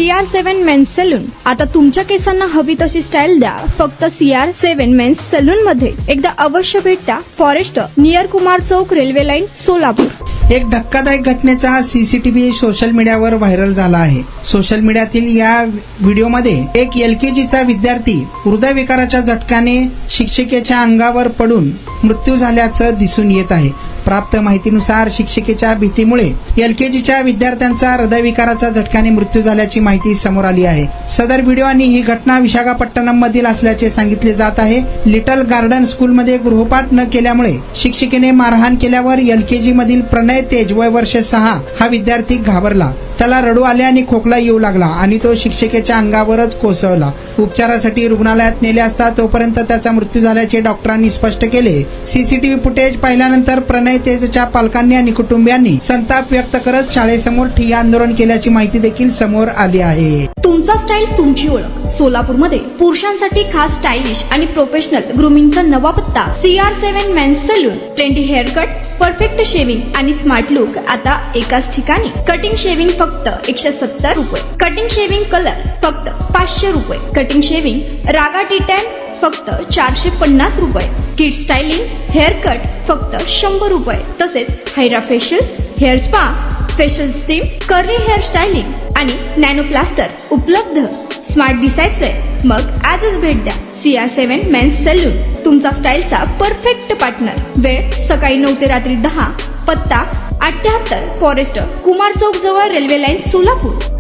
CR7 men's salon. आता तुमच्या केसांना हवी तशी स्टाईल द्या फक्त CR7 मेन्स सलून मध्ये. एकदा अवश्य भेट द्या. फॉरेस्ट नियर कुमार चौक, रेल्वे लाईन, सोलापूर. एक धक्कादायक घटनेचा हा सीसीटीव्ही सोशल मीडियावर व्हायरल झाला आहे. सोशल मीडियातील या व्हिडिओमध्ये एक LKGचा विद्यार्थी हृदयविकाराच्या झटक्याने शिक्षिकेच्या अंगावर पडून मृत्यू झाल्याचं दिसून येत आहे. प्राप्त माहितीनुसार शिक्षिकेच्या भीतीमुळे LKGच्या विद्यार्थ्यांचा हृदयविकाराचा झटक्याने मृत्यू झाल्याची माहिती समोर आली आहे. सदर व्हिडिओ आणि ही घटना विशाखापट्टणम मधील असल्याचे सांगितले जात आहे. लिटल गार्डन स्कूलमध्ये गृहपाठ न केल्यामुळे शिक्षिकेने मारहाण केल्यावर LKG मधील प्रणय तेज वय वर्ष 6 हा विद्यार्थी घाबरला. त्याला रडू आले आणि खोकला येऊ लागला आणि तो शिक्षिकेच्या अंगावरच कोसळला. उपचारासाठी रुग्णालयात नेले असता तोपर्यंत त्याचा मृत्यू झाल्याचे डॉक्टरांनी स्पष्ट केले. सीसीटीव्ही फुटेज पाहिल्यानंतर प्रणय तेजच्या पालकांनी आणि कुटुंबियांनी संताप व्यक्त करत शाळेसमोर ठिय्या आंदोलन केल्याची माहिती देखील समोर आली आहे. तुमचा स्टाईल तुमची ओळख. सोलापूरमध्ये पुरुषांसाठी खास स्टायलिश आणि प्रोफेशनल ग्रूमिंगचा नवा पत्ता CR7 men's salon. Trendy hair cut, perfect shaving आणि स्मार्ट लुक आता एकाच ठिकाणी. कटिंग शेविंग फक्त 170 रुपये. कटिंग शेविंग कलर फक्त 500 रुपये. कटिंग शेविंग रागा टी10 फक्त 450 रुपये. किड स्टायलिंग हेअर कट फक्त 100 रुपये. तसेच hydra facial, hair spa, facial steam, curly hair styling आणि नॅनो प्लास्टर उपलब्ध. स्मार्ट दिसायचंय मग आजच भेट द्या CR7 मेन्स सलून. तुमचा स्टाईलचा परफेक्ट पार्टनर. वेळ सकाळी 9 ते रात्री 10. पत्ता 78 फॉरेस्ट कुमार चौक जवळ, रेल्वे लाईन, सोलापूर.